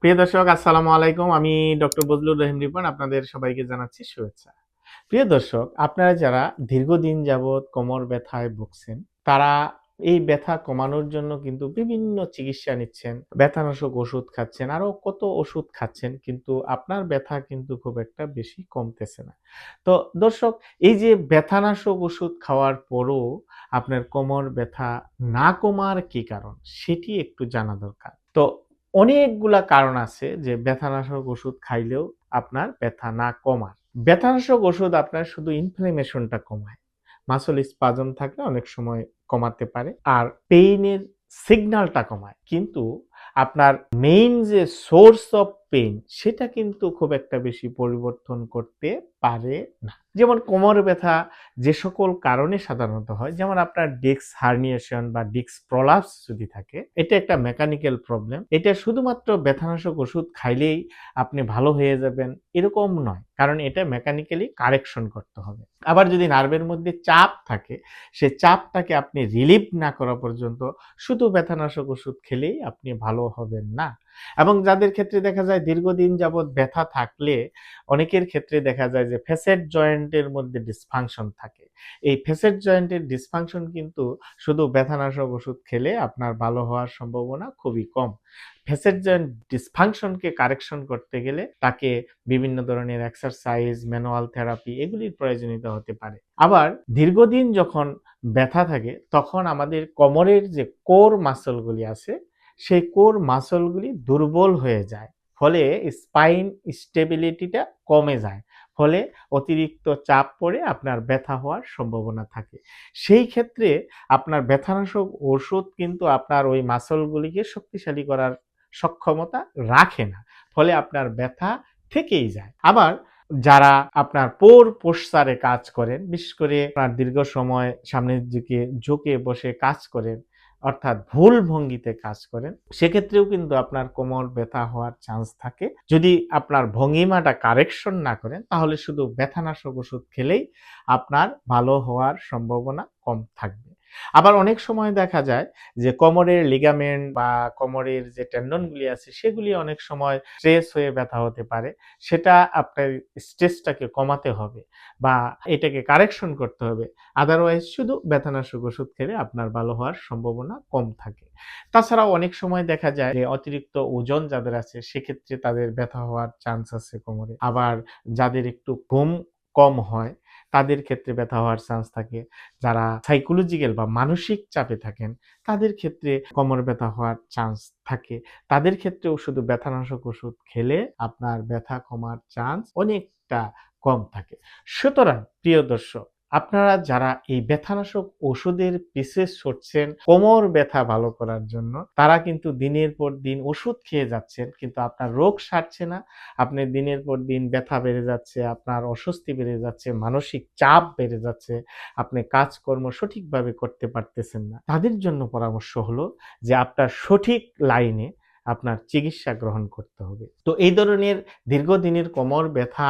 প্রিয় দর্শক, আসসালামু আলাইকুম। আমি ডক্টর বজলুর রহিম রিপন আপনাদের সবাইকে জানাচ্ছি শুভেচ্ছা। প্রিয় দর্শক, আপনারা যারা দীর্ঘদিন যাবৎ কোমর ব্যথায় ভুগছেন, তারা এই ব্যথা কমানোর জন্য কিন্তু বিভিন্ন চিকিৎসা নিচ্ছেন, ব্যথানাশক ওষুধ খাচ্ছেন, আরো কত ওষুধ খাচ্ছেন, কিন্তু আপনার ব্যথা কিন্তু খুব একটা বেশি কমতেছে না। তো দর্শক, এই যে ব্যথানাশক ওষুধ খাওয়ার পরও আপনার কোমর ব্যথা না কমার কি কারণ? সেটি একটু জানা দরকার। তো অনেকগুলা কারণ আছে যে ব্যথানাশক ওষুধ খাইলেও আপনার ব্যথা না কমার। ব্যথানাশক ওষুধ আপনার শুধু ইনফ্লামেশনটা কমায়। মাসল স্পাজম থাকলে অনেক সময় কমাতে পারে। আর পেইনের সিগন্যালটা কমায়। কিন্তু আপনার মেইন যে সোর্স অফ পেইন সেটা কিন্তু খুব একটা বেশি পরিবর্তন করতে পারে না। যেমন কোমর ব্যথা যে সকল কারণে সাধারণত হয়, যেমন আপনার ডিস্ক হার্নিয়েশন বা ডিস্ক প্রলাপস যদি থাকে, এটা একটা মেকানিক্যাল প্রবলেম। এটা শুধুমাত্র ব্যথানাশক ওষুধ খাইলেই আপনি ভালো হয়ে যাবেন এরকম নয়, কারণ এটা মেকানিক্যালি কারেকশন করতে হবে। আবার যদি নার্ভের মধ্যে চাপ থাকে, সে চাপটাকে আপনি রিলিভ না করা পর্যন্ত শুধু ব্যথানাশক ওষুধ খেলেই আপনি ভালো হবেন না। এবং যাদের ক্ষেত্রে দেখা যায় দীর্ঘদিন যাবৎ ব্যথা থাকলে অনেকের ক্ষেত্রে দেখা যায় যে ফ্যাসেট জয়েন্টের মধ্যে ডিসফাংশন থাকে। এই ফ্যাসেট জয়েন্টের ডিসফাংশন কিন্তু শুধু ব্যথানাশক ওষুধ খেলে আপনার ভালো হওয়ার সম্ভাবনা খুবই কম। ফ্যাসেট জয়েন্ট ডিসফাংশনকে কারেকশন করতে গেলে তাকে বিভিন্ন ধরনের এক্সারসাইজ, ম্যানুয়াল থেরাপি এগুলির প্রয়োজনীয়তা হতে পারে। আবার দীর্ঘদিন যখন ব্যথা থাকে তখন আমাদের কোমরের যে কোর মাসলগুলি আছে, সেই কোর মাসলগুলি দুর্বল হয়ে যায়। ফলে স্পাইন স্টেবিলিটিটা কমে যায়। ফলে অতিরিক্ত চাপ পড়ে আপনার ব্যথা হওয়ার সম্ভাবনা থাকে। সেই ক্ষেত্রে আপনার ব্যথানাশক ওষুধ কিন্তু আপনার ওই মাসলগুলিকে শক্তিশালী করার সক্ষমতা রাখে না। ফলে আপনার ব্যথা থেকেই যায়। আবার যারা আপনার পোস্চারে কাজ করেন, বিশেষ করে আপনার দীর্ঘ সময় সামনের দিকে ঝুঁকে বসে কাজ করেন, অর্থাৎ ভুল ভঙ্গিতে কাজ করেন, সেক্ষেত্রেও কিন্তু আপনার কোমর ব্যথা হওয়ার চান্স থাকে। যদি আপনার ভঙ্গিমাটা কারেকশন না করেন, তাহলে শুধু ব্যথানাশক ওষুধ খেলেই আপনার ভালো হওয়ার সম্ভাবনা কম থাকবে। আবার অনেক সময় দেখা যায় যে কোমরের লিগামেন্ট বা কোমরের যে টেন্ডনগুলি আছে সেগুলি অনেক সময় স্ট্রেস হয়ে ব্যথা হতে পারে। সেটা আপনার স্ট্রেসটাকে কমাতে হবে বা এটাকে কারেকশন করতে হবে। আদারওয়াইজ শুধু ব্যথানাশক ওষুধ খেলে আপনার ভালো হওয়ার সম্ভাবনা কম থাকে। তাছাড়াও অনেক সময় দেখা যায় যে অতিরিক্ত ওজন যাদের আছে সেক্ষেত্রে তাদের ব্যথা হওয়ার চান্স আছে কোমরে। আবার যাদের একটু ঘুম কম হয় তাদের ক্ষেত্রে ব্যথা হওয়ার চান্স থাকে। যারা সাইকোলজিক্যাল বা মানসিক চাপে থাকেন তাদের ক্ষেত্রে কোমর ব্যথা হওয়ার চান্স থাকে। তাদের ক্ষেত্রেও শুধু ব্যথানাশক ওষুধ খেলে আপনার ব্যথা কমার চান্স অনেকটা কম থাকে। সুতরাং প্রিয় দর্শক, আপনারা যারা এই ব্যথানাশক ওষুধের পিছে ছুটছেন কোমর ব্যথা ভালো করার জন্য, তারা কিন্তু দিনের পর দিন ওষুধ খেয়ে যাচ্ছেন, কিন্তু আপনার রোগ সারছে না। আপনি দিনের পর দিন ব্যথা বেড়ে যাচ্ছে, আপনার অস্বস্তি বেড়ে যাচ্ছে, মানসিক চাপ বেড়ে যাচ্ছে, আপনি কাজকর্ম সঠিকভাবে করতে পারতেছেন না। তাদের জন্য পরামর্শ হলো যে আপনার সঠিক লাইনে আপনার চিকিৎসা গ্রহণ করতে হবে। তো এই ধরনের দীর্ঘদিনের কোমর ব্যথা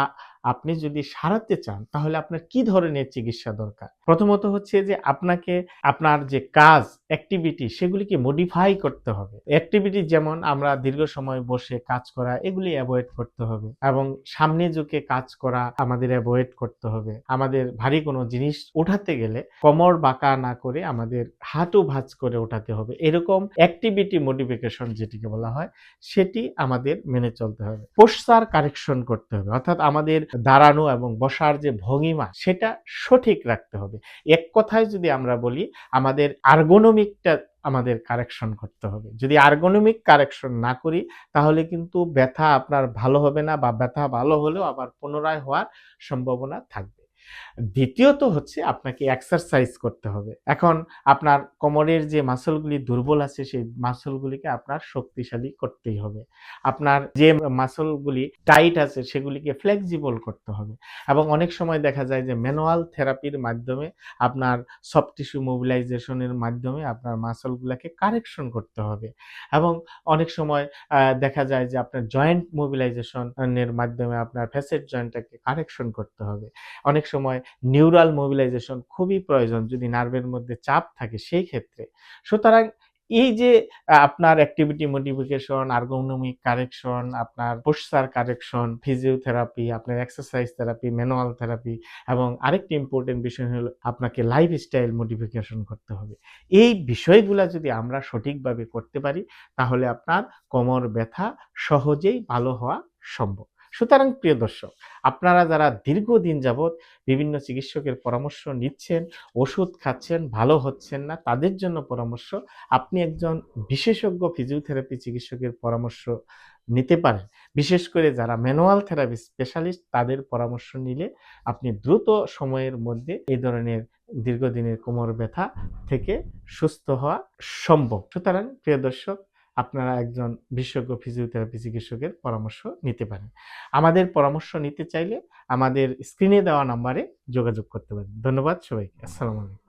আপনি যদি সারাতে চান, তাহলে আপনার কি ধরনের চিকিৎসা দরকার? প্রথমত হচ্ছে যে আপনাকে আপনার যে কাজ, অ্যাক্টিভিটি সেগুলিকে মডিফাই করতে হবে। অ্যাক্টিভিটি যেমন আমরা দীর্ঘ সময় বসে কাজ করা এগুলি এভয়েড করতে হবে এবং সামনে ঝুঁকে কাজ করা আমাদের এভয়েড করতে হবে। আমাদের ভারী কোনো জিনিস উঠাতে গেলে কোমর বাঁকা না করে আমাদের হাঁটু ভাঁজ করে উঠাতে হবে। এরকম অ্যাক্টিভিটি মডিফিকেশন যেটিকে বলা হয়, সেটি আমাদের মেনে চলতে হবে। পোশ্চার কারেকশন করতে হবে, অর্থাৎ আমাদের দাঁড়ানো এবং বসার যে ভঙ্গিমা সেটা সঠিক রাখতে হবে। এক কথায় যদি আমরা বলি, আমাদের আর্গোনমিকটা আমাদের কারেকশন করতে হবে। যদি আর্গোনমিক কারেকশন না করি তাহলে কিন্তু ব্যথা আপনার ভালো হবে না, বা ব্যথা ভালো হলেও আবার পুনরায় হওয়ার সম্ভাবনা থাকবে। দ্বিতীয়ত হচ্ছে আপনাকে এক্সারসাইজ করতে হবে। এখন আপনার কোমরের যে মাসলগুলি দুর্বল আছে সেই মাসলগুলিকে আপনার শক্তিশালী করতেই হবে। আপনার যে মাসলগুলি টাইট আছে সেগুলিকে ফ্লেক্সিবল করতে হবে। এবং অনেক সময় দেখা যায় যে ম্যানুয়াল থেরাপির মাধ্যমে আপনার সফট টিস্যু মোবিলাইজেশনের মাধ্যমে আপনার মাসলগুলাকে কারেকশন করতে হবে। এবং অনেক সময় দেখা যায় যে আপনার জয়েন্ট মোবিলাইজেশন এর মাধ্যমে আপনার ফ্যাসেট জয়েন্টটাকে কারেকশন করতে হবে। অনেক সময় নিউরাল মোবিলাইজেশন খুবই প্রয়োজন যদি নার্ভের মধ্যে চাপ থাকে সেই ক্ষেত্রে। সুতরাং এই যে আপনার অ্যাক্টিভিটি মডিফিকেশন, আর্গোনমিক কারেকশন, আপনার পোশ্চার কারেকশন, ফিজিওথেরাপি, আপনার এক্সারসাইজ থেরাপি, ম্যানুয়াল থেরাপি এবং আরেকটি ইম্পর্টেন্ট বিষয় হলো আপনাকে লাইফস্টাইল মডিফিকেশন করতে হবে। এই বিষয়গুলা যদি আমরা সঠিকভাবে করতে পারি তাহলে আপনার কোমর ব্যথা সহজেই ভালো হওয়া সম্ভব। সুতরাং প্রিয় দর্শক, আপনারা যারা দীর্ঘদিন যাবৎ বিভিন্ন চিকিৎসকের পরামর্শ নিচ্ছেন, ওষুধ খাচ্ছেন, ভালো হচ্ছেন না, তাদের জন্য পরামর্শ আপনি একজন বিশেষজ্ঞ ফিজিওথেরাপি চিকিৎসকের পরামর্শ নিতে পারেন। বিশেষ করে যারা ম্যানুয়াল থেরাপি স্পেশালিস্ট তাদের পরামর্শ নিলে আপনি দ্রুত সময়ের মধ্যে এই ধরনের দীর্ঘদিনের কোমর ব্যথা থেকে সুস্থ হওয়া সম্ভব। সুতরাং প্রিয় দর্শক, আপনারা একজন বিশেষজ্ঞ ফিজিওথেরাপি চিকিৎসকের পরামর্শ নিতে পারেন। আমাদের পরামর্শ নিতে চাইলে আমাদের স্ক্রিনে দেওয়া নাম্বারে যোগাযোগ করতে পারেন। ধন্যবাদ সবাইকে। আসসালামু আলাইকুম।